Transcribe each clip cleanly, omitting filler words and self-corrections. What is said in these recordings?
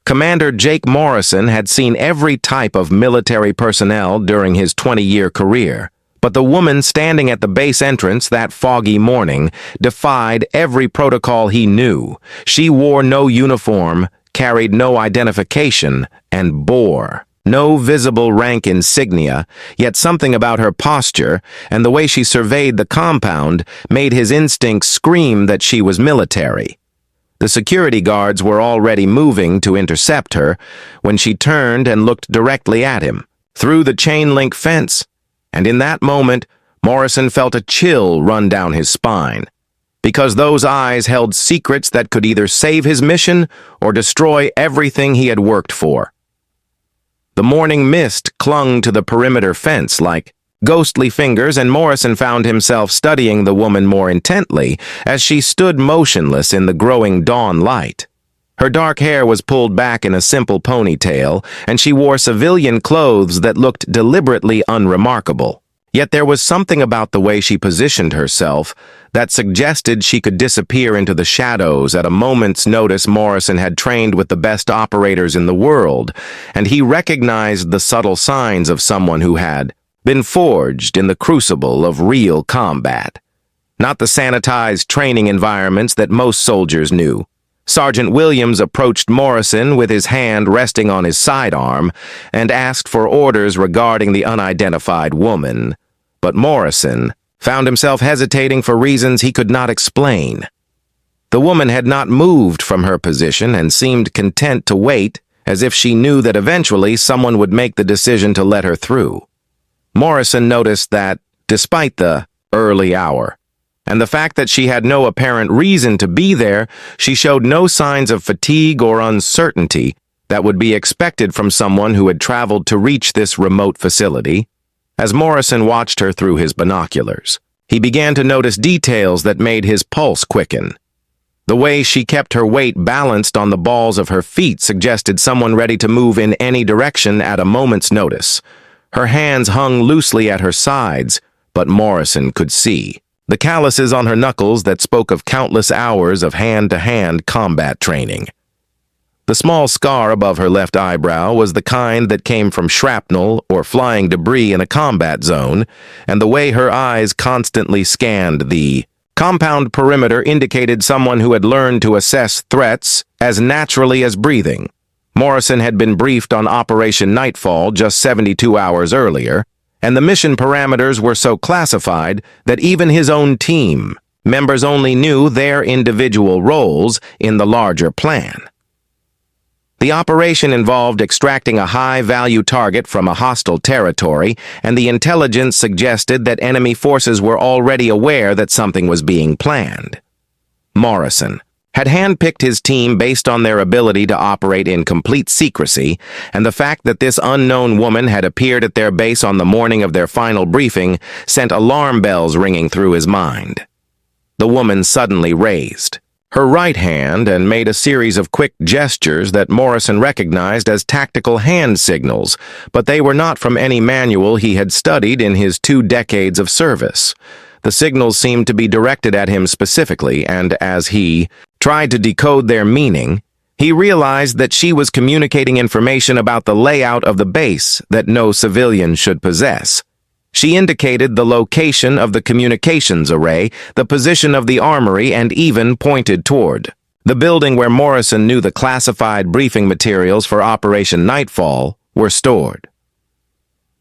Commander Jake Morrison had seen every type of military personnel during his 20-year career, but the woman standing at the base entrance that foggy morning defied every protocol he knew. She wore no uniform, carried no identification, and bore no visible rank insignia, yet something about her posture and the way she surveyed the compound made his instincts scream that she was military. The security guards were already moving to intercept her when she turned and looked directly at him, through the chain-link fence, and in that moment, Morrison felt a chill run down his spine, because those eyes held secrets that could either save his mission or destroy everything he had worked for. The morning mist clung to the perimeter fence like ghostly fingers, and Morrison found himself studying the woman more intently as she stood motionless in the growing dawn light. Her dark hair was pulled back in a simple ponytail, and she wore civilian clothes that looked deliberately unremarkable. Yet there was something about the way she positioned herself that suggested she could disappear into the shadows at a moment's notice. Morrison had trained with the best operators in the world, and he recognized the subtle signs of someone who had been forged in the crucible of real combat, not the sanitized training environments that most soldiers knew. Sergeant Williams approached Morrison with his hand resting on his sidearm and asked for orders regarding the unidentified woman, but Morrison found himself hesitating for reasons he could not explain. The woman had not moved from her position and seemed content to wait, as if she knew that eventually someone would make the decision to let her through. Morrison noticed that, despite the early hour, and the fact that she had no apparent reason to be there, she showed no signs of fatigue or uncertainty that would be expected from someone who had traveled to reach this remote facility. As Morrison watched her through his binoculars, he began to notice details that made his pulse quicken. The way she kept her weight balanced on the balls of her feet suggested someone ready to move in any direction at a moment's notice. Her hands hung loosely at her sides, but Morrison could see the calluses on her knuckles that spoke of countless hours of hand-to-hand combat training. The small scar above her left eyebrow was the kind that came from shrapnel or flying debris in a combat zone, and the way her eyes constantly scanned the compound perimeter indicated someone who had learned to assess threats as naturally as breathing. Morrison had been briefed on Operation Nightfall just 72 hours earlier, and the mission parameters were so classified that even his own team members only knew their individual roles in the larger plan. The operation involved extracting a high-value target from a hostile territory, and the intelligence suggested that enemy forces were already aware that something was being planned. Morrison had handpicked his team based on their ability to operate in complete secrecy, and the fact that this unknown woman had appeared at their base on the morning of their final briefing sent alarm bells ringing through his mind. The woman suddenly raised her right hand and made a series of quick gestures that Morrison recognized as tactical hand signals, but they were not from any manual he had studied in his 2 decades of service. The signals seemed to be directed at him specifically, and as he tried to decode their meaning, he realized that she was communicating information about the layout of the base that no civilian should possess. She indicated the location of the communications array, the position of the armory, and even pointed toward the building where Morrison knew the classified briefing materials for Operation Nightfall were stored.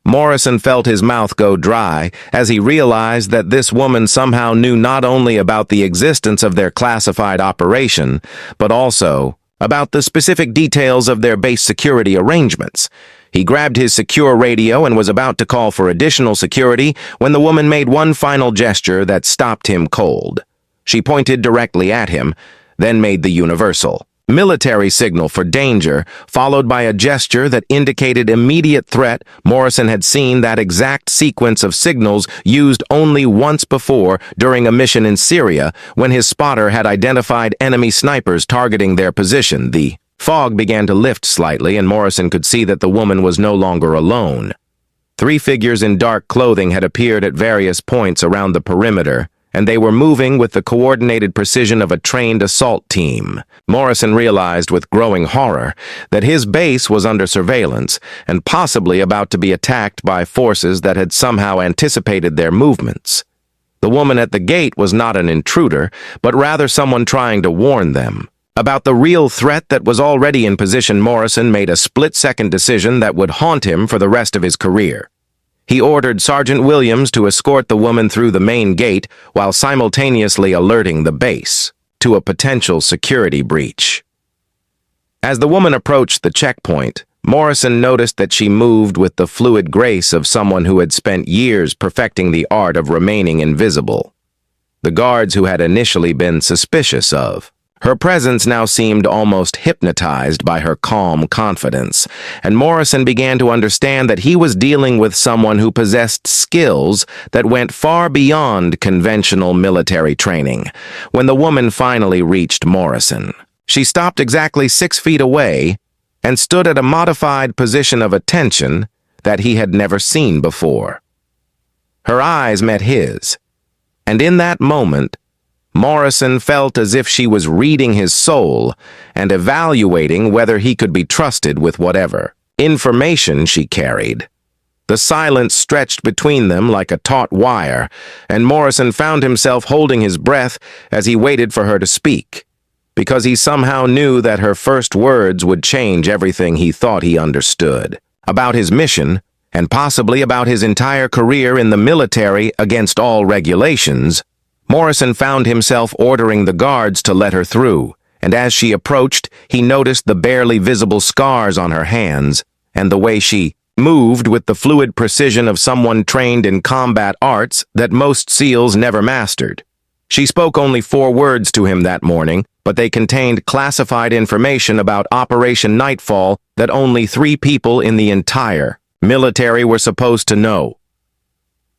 Morrison felt his mouth go dry as he realized that this woman somehow knew not only about the existence of their classified operation, but also about the specific details of their base security arrangements. He grabbed his secure radio and was about to call for additional security when the woman made one final gesture that stopped him cold. She pointed directly at him, then made the universal military signal for danger, followed by a gesture that indicated immediate threat. Morrison had seen that exact sequence of signals used only once before during a mission in Syria when his spotter had identified enemy snipers targeting their position. The fog began to lift slightly, and Morrison could see that the woman was no longer alone. 3 figures in dark clothing had appeared at various points around the perimeter, and they were moving with the coordinated precision of a trained assault team. Morrison realized with growing horror that his base was under surveillance and possibly about to be attacked by forces that had somehow anticipated their movements. The woman at the gate was not an intruder, but rather someone trying to warn them. About the real threat that was already in position, Morrison made a split-second decision that would haunt him for the rest of his career. He ordered Sergeant Williams to escort the woman through the main gate while simultaneously alerting the base to a potential security breach. As the woman approached the checkpoint, Morrison noticed that she moved with the fluid grace of someone who had spent years perfecting the art of remaining invisible. The guards who had initially been suspicious of her presence now seemed almost hypnotized by her calm confidence, and Morrison began to understand that he was dealing with someone who possessed skills that went far beyond conventional military training. When the woman finally reached Morrison, she stopped exactly 6 feet away and stood at a modified position of attention that he had never seen before. Her eyes met his, and in that moment, Morrison felt as if she was reading his soul and evaluating whether he could be trusted with whatever information she carried. The silence stretched between them like a taut wire, and Morrison found himself holding his breath as he waited for her to speak, because he somehow knew that her first words would change everything he thought he understood about his mission and possibly about his entire career in the military against all regulations. Morrison found himself ordering the guards to let her through, and as she approached, he noticed the barely visible scars on her hands and the way she moved with the fluid precision of someone trained in combat arts that most SEALs never mastered. She spoke only 4 words to him that morning, but they contained classified information about Operation Nightfall that only 3 people in the entire military were supposed to know.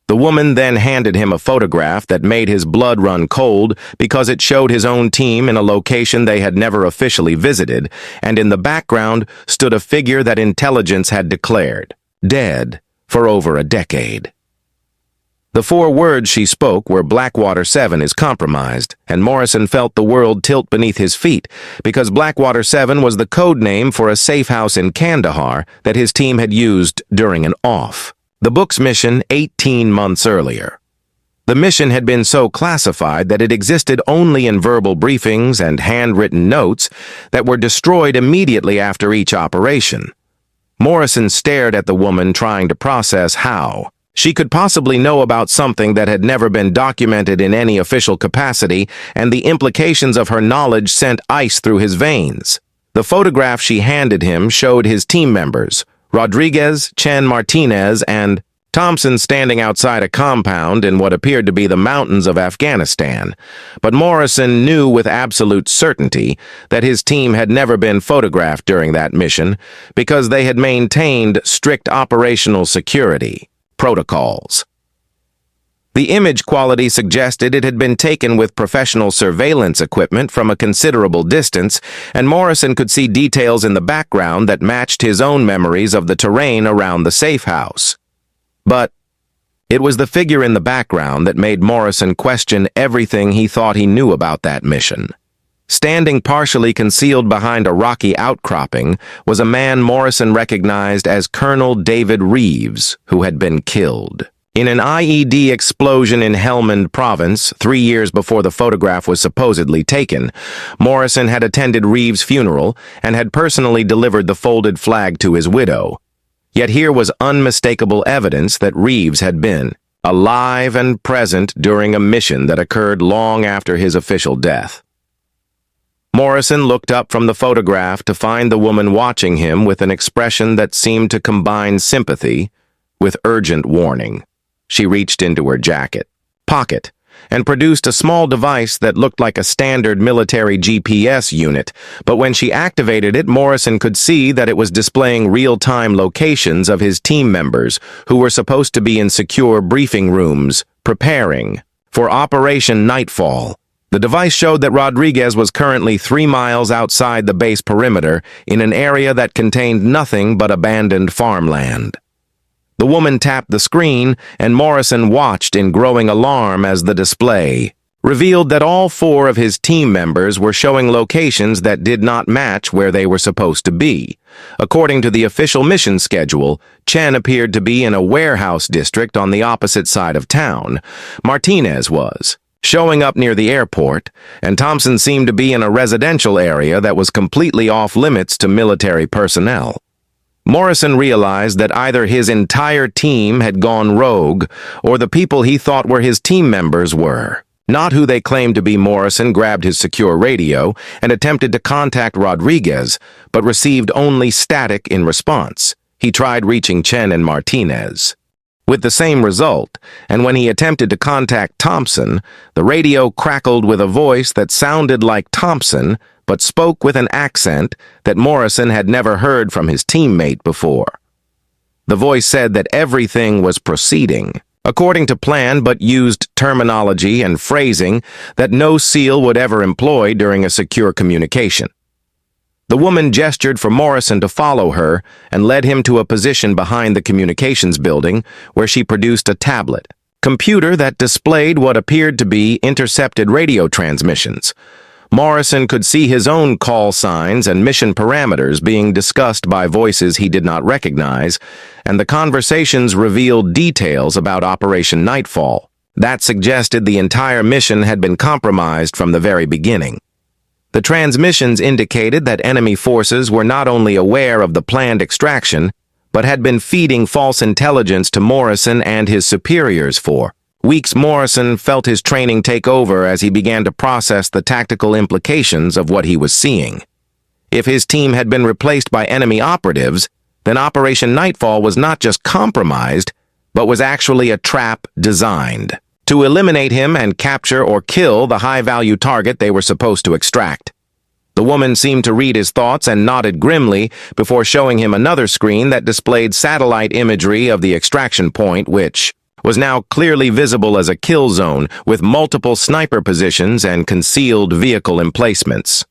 The woman then handed him a photograph that made his blood run cold because it showed his own team in a location they had never officially visited, and in the background stood a figure that intelligence had declared dead for over a decade. The 4 words she spoke were Blackwater 7 is compromised, and Morrison felt the world tilt beneath his feet because Blackwater 7 was the code name for a safe house in Kandahar that his team had used during an off. The book's mission 18 months earlier. The mission had been so classified that it existed only in verbal briefings and handwritten notes that were destroyed immediately after each operation. Morrison stared at the woman, trying to process how she could possibly know about something that had never been documented in any official capacity, and the implications of her knowledge sent ice through his veins. The photograph she handed him showed his team members, Rodriguez, Chen Martinez, and Thompson standing outside a compound in what appeared to be the mountains of Afghanistan. But Morrison knew with absolute certainty that his team had never been photographed during that mission because they had maintained strict operational security protocols. The image quality suggested it had been taken with professional surveillance equipment from a considerable distance, and Morrison could see details in the background that matched his own memories of the terrain around the safe house. But it was the figure in the background that made Morrison question everything he thought he knew about that mission. Standing partially concealed behind a rocky outcropping was a man Morrison recognized as Colonel David Reeves, who had been killed in an IED explosion in Helmand Province 3 years before the photograph was supposedly taken. Morrison had attended Reeves' funeral and had personally delivered the folded flag to his widow. Yet here was unmistakable evidence that Reeves had been alive and present during a mission that occurred long after his official death. Morrison looked up from the photograph to find the woman watching him with an expression that seemed to combine sympathy with urgent warning. She reached into her pocket, and produced a small device that looked like a standard military GPS unit, but when she activated it, Morrison could see that it was displaying real-time locations of his team members who were supposed to be in secure briefing rooms, preparing for Operation Nightfall. The device showed that Rodriguez was currently 3 miles outside the base perimeter in an area that contained nothing but abandoned farmland. The woman tapped the screen, and Morrison watched in growing alarm as the display revealed that all 4 of his team members were showing locations that did not match where they were supposed to be. According to the official mission schedule, Chen appeared to be in a warehouse district on the opposite side of town. Martinez was showing up near the airport, and Thompson seemed to be in a residential area that was completely off limits to military personnel. Morrison realized that either his entire team had gone rogue, or the people he thought were his team members were not who they claimed to be. Morrison grabbed his secure radio and attempted to contact Rodriguez, but received only static in response. He tried reaching Chen and Martinez, with the same result, and when he attempted to contact Thompson, the radio crackled with a voice that sounded like Thompson, but spoke with an accent that Morrison had never heard from his teammate before. The voice said that everything was proceeding according to plan, but used terminology and phrasing that no SEAL would ever employ during a secure communication. The woman gestured for Morrison to follow her and led him to a position behind the communications building where she produced a tablet computer that displayed what appeared to be intercepted radio transmissions. Morrison could see his own call signs and mission parameters being discussed by voices he did not recognize, and the conversations revealed details about Operation Nightfall that suggested the entire mission had been compromised from the very beginning. The transmissions indicated that enemy forces were not only aware of the planned extraction, but had been feeding false intelligence to Morrison and his superiors for weeks. Morrison felt his training take over as he began to process the tactical implications of what he was seeing. If his team had been replaced by enemy operatives, then Operation Nightfall was not just compromised, but was actually a trap designed to eliminate him and capture or kill the high-value target they were supposed to extract. The woman seemed to read his thoughts and nodded grimly before showing him another screen that displayed satellite imagery of the extraction point, which was now clearly visible as a kill zone with multiple sniper positions and concealed vehicle emplacements.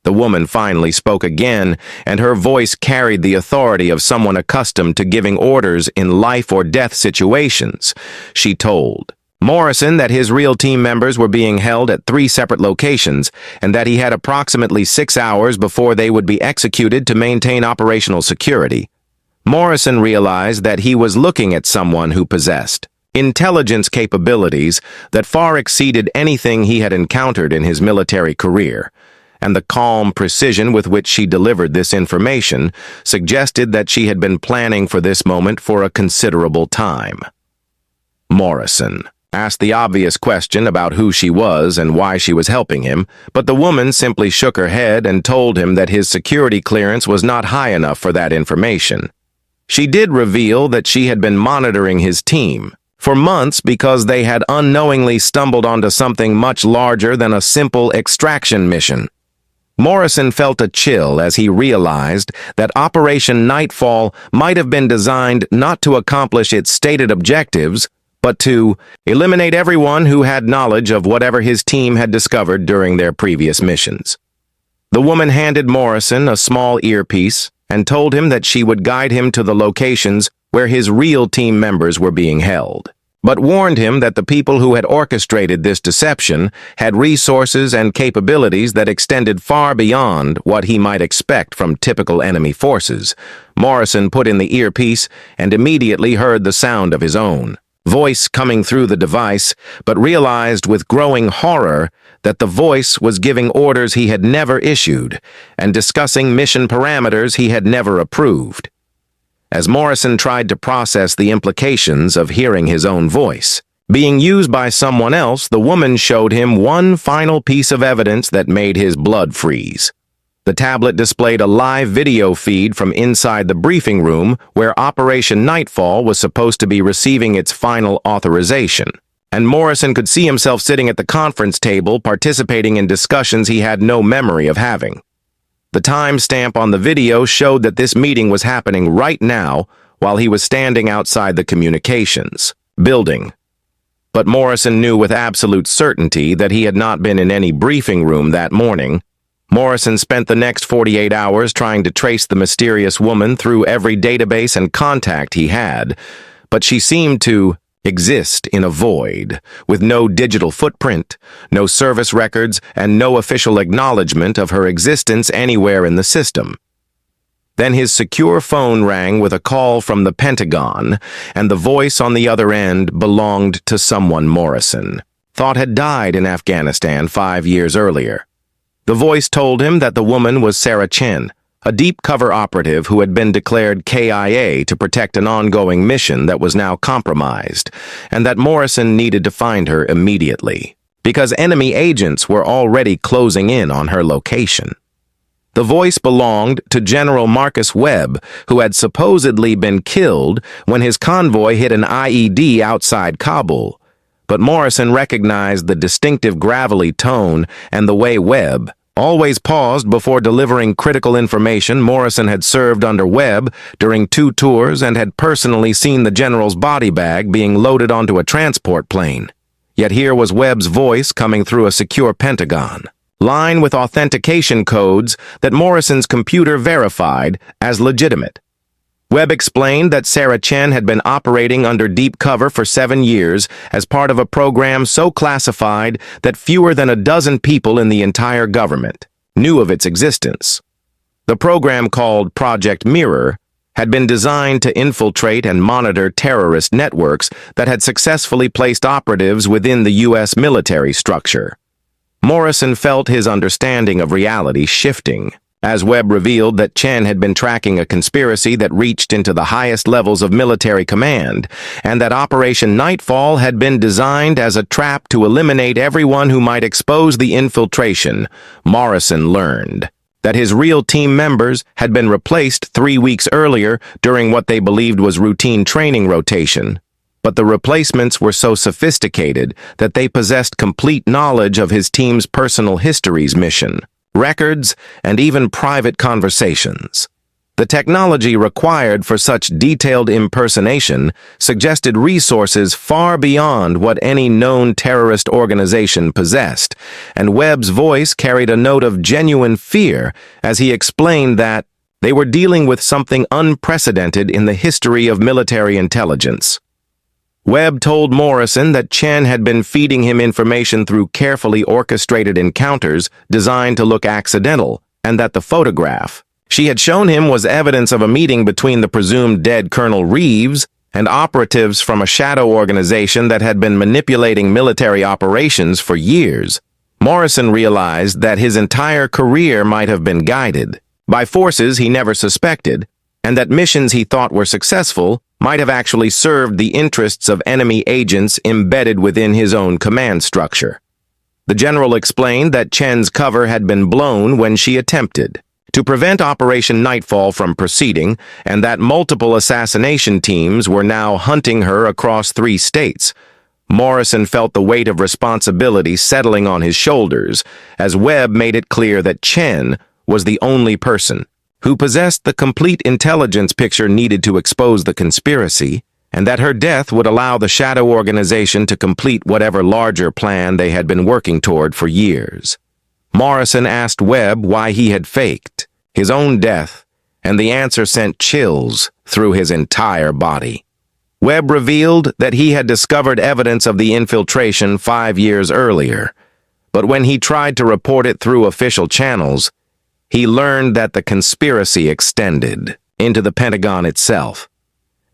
The woman finally spoke again, and her voice carried the authority of someone accustomed to giving orders in life-or-death situations. She told Morrison that his real team members were being held at 3 separate locations, and that he had approximately 6 hours before they would be executed to maintain operational security. Morrison realized that he was looking at someone who possessed intelligence capabilities that far exceeded anything he had encountered in his military career, and the calm precision with which she delivered this information suggested that she had been planning for this moment for a considerable time. Morrison asked the obvious question about who she was and why she was helping him, but the woman simply shook her head and told him that his security clearance was not high enough for that information. She did reveal that she had been monitoring his team for months because they had unknowingly stumbled onto something much larger than a simple extraction mission. Morrison felt a chill as he realized that Operation Nightfall might have been designed not to accomplish its stated objectives, but to eliminate everyone who had knowledge of whatever his team had discovered during their previous missions. The woman handed Morrison a small earpiece and told him that she would guide him to the locations where his real team members were being held, but warned him that the people who had orchestrated this deception had resources and capabilities that extended far beyond what he might expect from typical enemy forces. Morrison put in the earpiece and immediately heard the sound of his own voice coming through the device, but realized with growing horror that the voice was giving orders he had never issued and discussing mission parameters he had never approved. As Morrison tried to process the implications of hearing his own voice being used by someone else, the woman showed him one final piece of evidence that made his blood freeze. The tablet displayed a live video feed from inside the briefing room where Operation Nightfall was supposed to be receiving its final authorization, and Morrison could see himself sitting at the conference table participating in discussions he had no memory of having. The timestamp on the video showed that this meeting was happening right now while he was standing outside the communications building. But Morrison knew with absolute certainty that he had not been in any briefing room that morning. Morrison spent the next 48 hours trying to trace the mysterious woman through every database and contact he had, but she seemed to exist in a void, with no digital footprint, no service records, and no official acknowledgement of her existence anywhere in the system. Then his secure phone rang with a call from the Pentagon, and the voice on the other end belonged to someone Morrison thought had died in Afghanistan 5 years earlier. The voice told him that the woman was Sarah Chen, a deep-cover operative who had been declared KIA to protect an ongoing mission that was now compromised, and that Morrison needed to find her immediately, because enemy agents were already closing in on her location. The voice belonged to General Marcus Webb, who had supposedly been killed when his convoy hit an IED outside Kabul. But Morrison recognized the distinctive gravelly tone and the way Webb always paused before delivering critical information. Morrison had served under Webb during 2 tours and had personally seen the general's body bag being loaded onto a transport plane. Yet here was Webb's voice coming through a secure Pentagon line with authentication codes that Morrison's computer verified as legitimate. Webb explained that Sarah Chen had been operating under deep cover for 7 years as part of a program so classified that fewer than a dozen people in the entire government knew of its existence. The program, called Project Mirror, had been designed to infiltrate and monitor terrorist networks that had successfully placed operatives within the U.S. military structure. Morrison felt his understanding of reality shifting as Webb revealed that Chen had been tracking a conspiracy that reached into the highest levels of military command, and that Operation Nightfall had been designed as a trap to eliminate everyone who might expose the infiltration. Morrison learned that his real team members had been replaced 3 weeks earlier during what they believed was routine training rotation. But the replacements were so sophisticated that they possessed complete knowledge of his team's personal histories, mission records, and even private conversations. The technology required for such detailed impersonation suggested resources far beyond what any known terrorist organization possessed, and Webb's voice carried a note of genuine fear as he explained that they were dealing with something unprecedented in the history of military intelligence. Webb told Morrison that Chen had been feeding him information through carefully orchestrated encounters designed to look accidental, and that the photograph she had shown him was evidence of a meeting between the presumed dead Colonel Reeves and operatives from a shadow organization that had been manipulating military operations for years. Morrison realized that his entire career might have been guided by forces he never suspected, and that missions he thought were successful might have actually served the interests of enemy agents embedded within his own command structure. The general explained that Chen's cover had been blown when she attempted to prevent Operation Nightfall from proceeding, and that multiple assassination teams were now hunting her across 3 states. Morrison felt the weight of responsibility settling on his shoulders as Webb made it clear that Chen was the only person who possessed the complete intelligence picture needed to expose the conspiracy, and that her death would allow the shadow organization to complete whatever larger plan they had been working toward for years. Morrison asked Webb why he had faked his own death, and the answer sent chills through his entire body. Webb revealed that he had discovered evidence of the infiltration 5 years earlier, but when he tried to report it through official channels, he learned that the conspiracy extended into the Pentagon itself.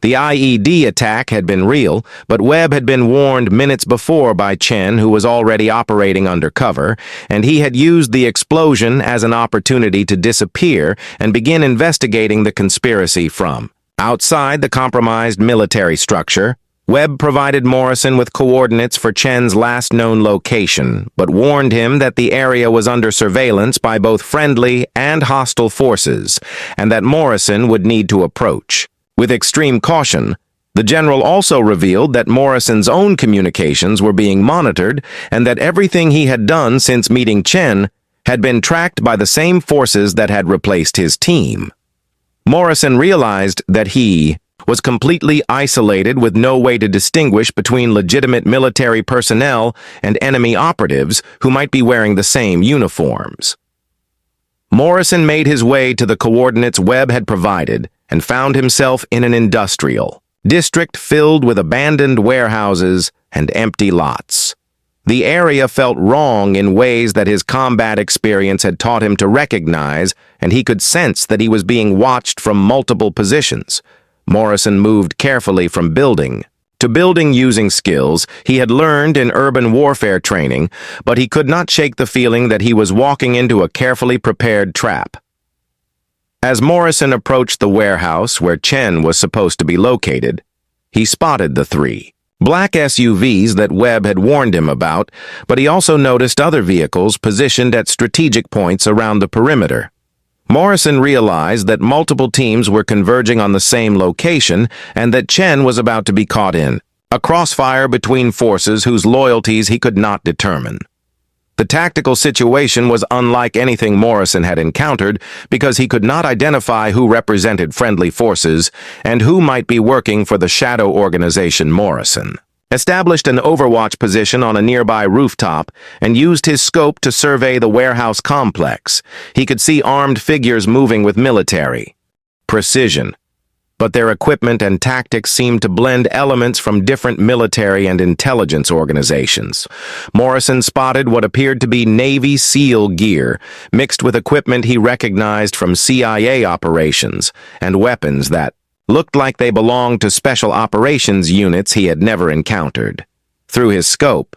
The IED attack had been real, but Webb had been warned minutes before by Chen, who was already operating undercover, and he had used the explosion as an opportunity to disappear and begin investigating the conspiracy from outside the compromised military structure. Webb provided Morrison with coordinates for Chen's last known location, but warned him that the area was under surveillance by both friendly and hostile forces, and that Morrison would need to approach with extreme caution. The general also revealed that Morrison's own communications were being monitored, and that everything he had done since meeting Chen had been tracked by the same forces that had replaced his team. Morrison realized that he was completely isolated with no way to distinguish between legitimate military personnel and enemy operatives who might be wearing the same uniforms. Morrison made his way to the coordinates Webb had provided and found himself in an industrial district filled with abandoned warehouses and empty lots. The area felt wrong in ways that his combat experience had taught him to recognize, and he could sense that he was being watched from multiple positions. Morrison moved carefully from building to building using skills he had learned in urban warfare training, but he could not shake the feeling that he was walking into a carefully prepared trap. As Morrison approached the warehouse where Chen was supposed to be located, he spotted the three black SUVs that Webb had warned him about, but he also noticed other vehicles positioned at strategic points around the perimeter. Morrison realized that multiple teams were converging on the same location and that Chen was about to be caught in a crossfire between forces whose loyalties he could not determine. The tactical situation was unlike anything Morrison had encountered because he could not identify who represented friendly forces and who might be working for the shadow organization. Morrison established an overwatch position on a nearby rooftop and used his scope to survey the warehouse complex. He could see armed figures moving with military precision, but their equipment and tactics seemed to blend elements from different military and intelligence organizations. Morrison spotted what appeared to be Navy SEAL gear, mixed with equipment he recognized from CIA operations, and weapons that looked like they belonged to special operations units he had never encountered. Through his scope,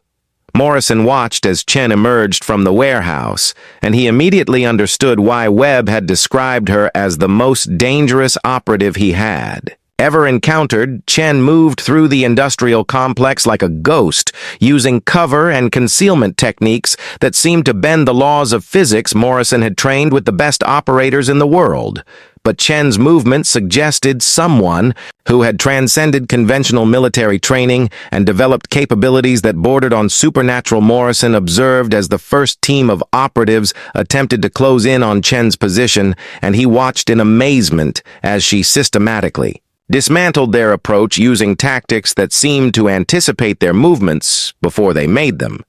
Morrison watched as Chen emerged from the warehouse, and he immediately understood why Webb had described her as the most dangerous operative he had ever encountered. Chen moved through the industrial complex like a ghost, using cover and concealment techniques that seemed to bend the laws of physics Morrison had trained with the best operators in the world. But Chen's movement suggested someone who had transcended conventional military training and developed capabilities that bordered on supernatural. Morrison observed as the first team of operatives attempted to close in on Chen's position, and he watched in amazement as she systematically dismantled their approach using tactics that seemed to anticipate their movements before they made them.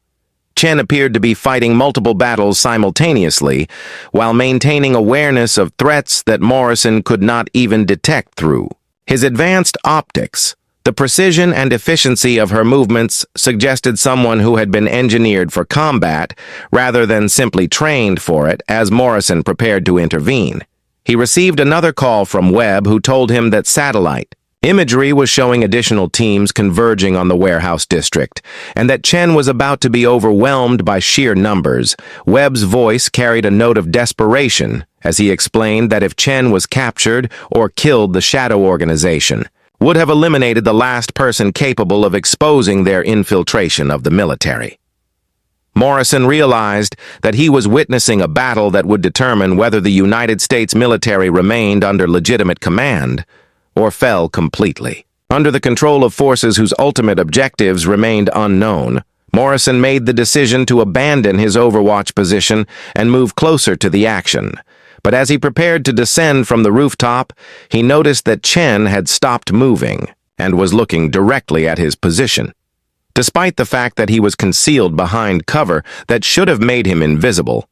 Chen appeared to be fighting multiple battles simultaneously, while maintaining awareness of threats that Morrison could not even detect through his advanced optics. The precision and efficiency of her movements suggested someone who had been engineered for combat rather than simply trained for it. As Morrison prepared to intervene, he received another call from Webb, who told him that satellite imagery was showing additional teams converging on the warehouse district, and that Chen was about to be overwhelmed by sheer numbers. Webb's voice carried a note of desperation as he explained that if Chen was captured or killed, the shadow organization would have eliminated the last person capable of exposing their infiltration of the military. Morrison realized that he was witnessing a battle that would determine whether the United States military remained under legitimate command or fell completely under the control of forces whose ultimate objectives remained unknown. Morrison made the decision to abandon his overwatch position and move closer to the action. But as he prepared to descend from the rooftop, he noticed that Chen had stopped moving and was looking directly at his position. Despite the fact that he was concealed behind cover that should have made him invisible,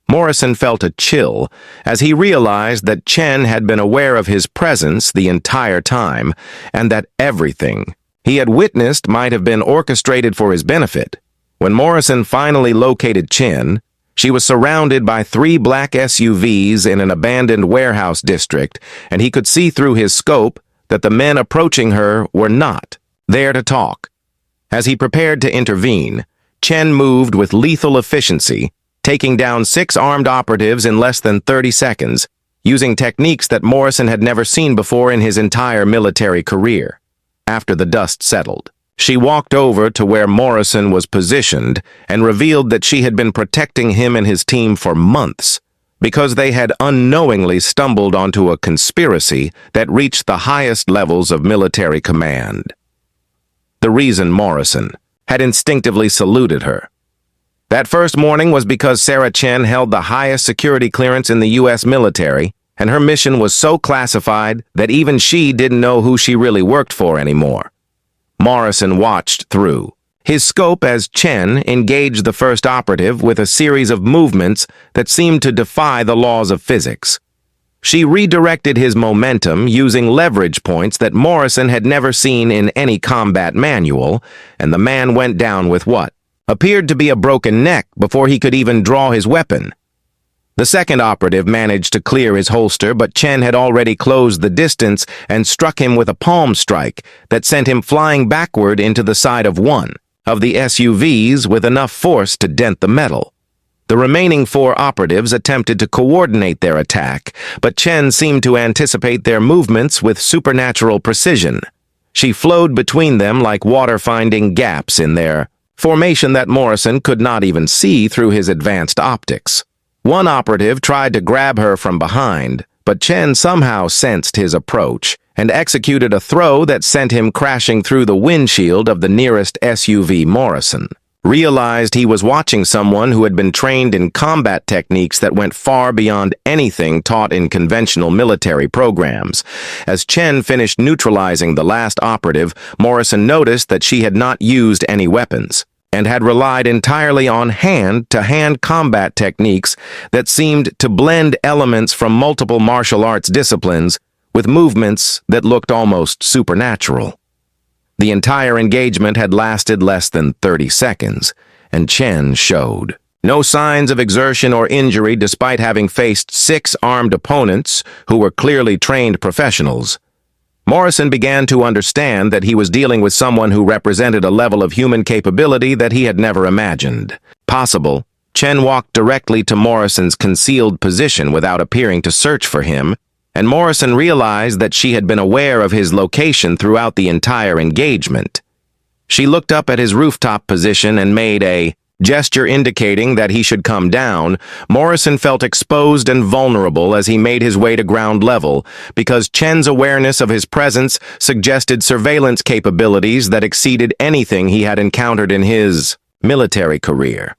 Morrison felt a chill as he realized that Chen had been aware of his presence the entire time, and that everything he had witnessed might have been orchestrated for his benefit. When Morrison finally located Chen, she was surrounded by 3 black SUVs in an abandoned warehouse district, and he could see through his scope that the men approaching her were not there to talk. As he prepared to intervene, Chen moved with lethal efficiency, taking down 6 armed operatives in less than 30 seconds, using techniques that Morrison had never seen before in his entire military career. After the dust settled, she walked over to where Morrison was positioned and revealed that she had been protecting him and his team for months because they had unknowingly stumbled onto a conspiracy that reached the highest levels of military command. The reason Morrison had instinctively saluted her that first morning was because Sarah Chen held the highest security clearance in the U.S. military, and her mission was so classified that even she didn't know who she really worked for anymore. Morrison watched through His scope as Chen engaged the first operative with a series of movements that seemed to defy the laws of physics. She redirected his momentum using leverage points that Morrison had never seen in any combat manual, and the man went down with what appeared to be a broken neck before he could even draw his weapon. The second operative managed to clear his holster, but Chen had already closed the distance and struck him with a palm strike that sent him flying backward into the side of one of the SUVs with enough force to dent the metal. The remaining 4 operatives attempted to coordinate their attack, but Chen seemed to anticipate their movements with supernatural precision. She flowed between them like water finding gaps in their formation that Morrison could not even see through his advanced optics. One operative tried to grab her from behind, but Chen somehow sensed his approach and executed a throw that sent him crashing through the windshield of the nearest SUV. Morrison realized he was watching someone who had been trained in combat techniques that went far beyond anything taught in conventional military programs. As Chen finished neutralizing the last operative, Morrison noticed that she had not used any weapons and had relied entirely on hand-to-hand combat techniques that seemed to blend elements from multiple martial arts disciplines with movements that looked almost supernatural. The entire engagement had lasted less than 30 seconds, and Chen showed no signs of exertion or injury despite having faced 6 armed opponents who were clearly trained professionals. Morrison began to understand that he was dealing with someone who represented a level of human capability that he had never imagined possible. Chen walked directly to Morrison's concealed position without appearing to search for him, and Morrison realized that she had been aware of his location throughout the entire engagement. She looked up at his rooftop position and made a gesture indicating that he should come down. Morrison felt exposed and vulnerable as he made his way to ground level, because Chen's awareness of his presence suggested surveillance capabilities that exceeded anything he had encountered in his military career.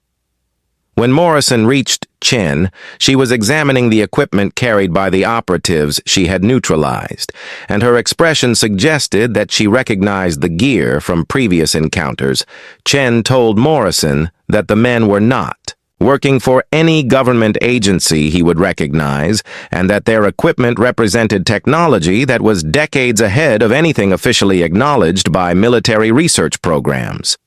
When Morrison reached Chen, she was examining the equipment carried by the operatives she had neutralized, and her expression suggested that she recognized the gear from previous encounters. Chen told Morrison that the men were not working for any government agency he would recognize, and that their equipment represented technology that was decades ahead of anything officially acknowledged by military research programs.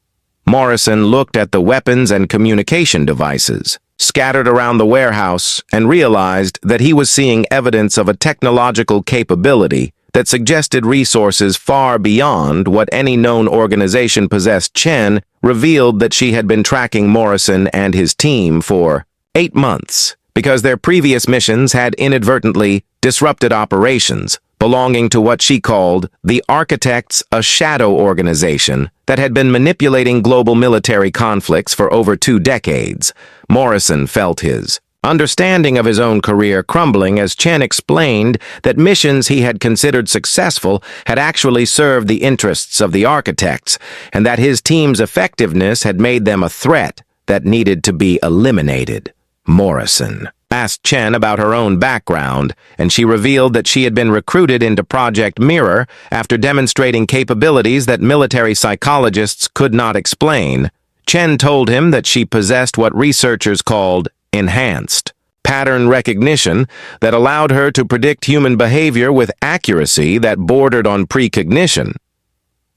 Morrison looked at the weapons and communication devices scattered around the warehouse and realized that he was seeing evidence of a technological capability that suggested resources far beyond what any known organization possessed. Chen revealed that she had been tracking Morrison and his team for 8 months because their previous missions had inadvertently disrupted operations belonging to what she called the Architects, a shadow organization that had been manipulating global military conflicts for over 2 decades. Morrison felt his understanding of his own career crumbling as Chen explained that missions he had considered successful had actually served the interests of the Architects, and that his team's effectiveness had made them a threat that needed to be eliminated. Morrison asked Chen about her own background, and she revealed that she had been recruited into Project Mirror after demonstrating capabilities that military psychologists could not explain. Chen told him that she possessed what researchers called enhanced pattern recognition that allowed her to predict human behavior with accuracy that bordered on precognition.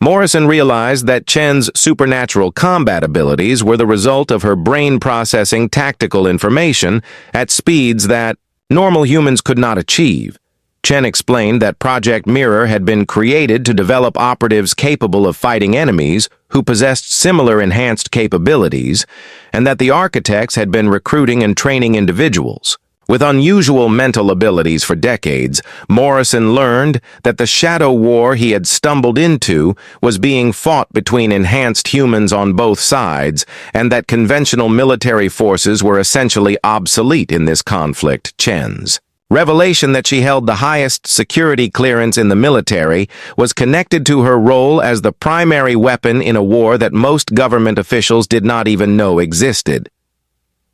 Morrison realized that Chen's supernatural combat abilities were the result of her brain processing tactical information at speeds that normal humans could not achieve. Chen explained that Project Mirror had been created to develop operatives capable of fighting enemies who possessed similar enhanced capabilities, and that the Architects had been recruiting and training individuals with unusual mental abilities for decades. Morrison learned that the shadow war he had stumbled into was being fought between enhanced humans on both sides, and that conventional military forces were essentially obsolete in this conflict. Chen's revelation that she held the highest security clearance in the military was connected to her role as the primary weapon in a war that most government officials did not even know existed.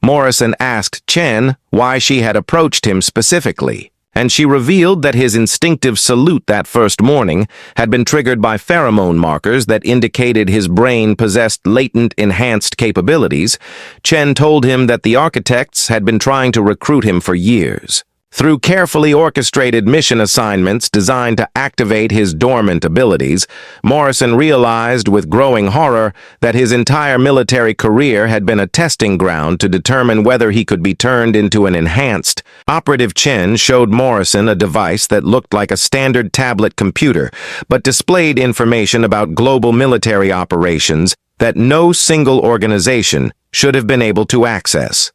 Morrison asked Chen why she had approached him specifically. and she revealed that his instinctive salute that first morning had been triggered by pheromone markers that indicated his brain possessed latent enhanced capabilities. Chen told him that the architects had been trying to recruit him for years. Through carefully orchestrated mission assignments designed to activate his dormant abilities, Morrison realized with growing horror that his entire military career had been a testing ground to determine whether he could be turned into an enhanced. Operative Chen showed Morrison a device that looked like a standard tablet computer, but displayed information about global military operations that no single organization should have been able to access.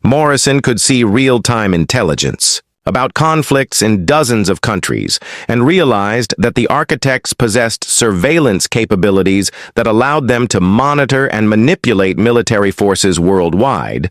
Morrison could see real-time intelligence about conflicts in dozens of countries and realized that the architects possessed surveillance capabilities that allowed them to monitor and manipulate military forces worldwide.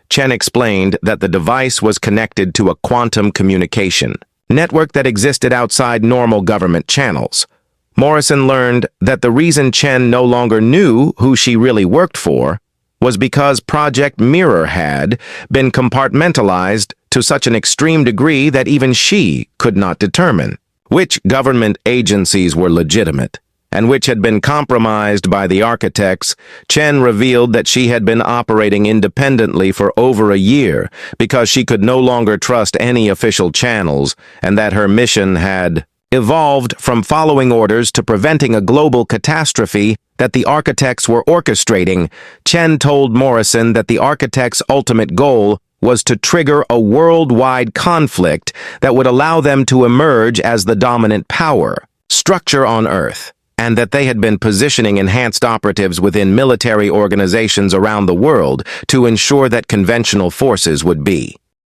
Chen explained that the device was connected to a quantum communication network that existed outside normal government channels. Morrison learned that the reason Chen no longer knew who she really worked for was because Project Mirror had been compartmentalized to such an extreme degree that even she could not determine which government agencies were legitimate and which had been compromised by the architects. Chen revealed that she had been operating independently for over a year because she could no longer trust any official channels, and that her mission had evolved from following orders to preventing a global catastrophe that the architects were orchestrating. Chen told Morrison that the architects' ultimate goal was to trigger a worldwide conflict that would allow them to emerge as the dominant power structure on Earth, and that they had been positioning enhanced operatives within military organizations around the world to ensure that conventional forces would be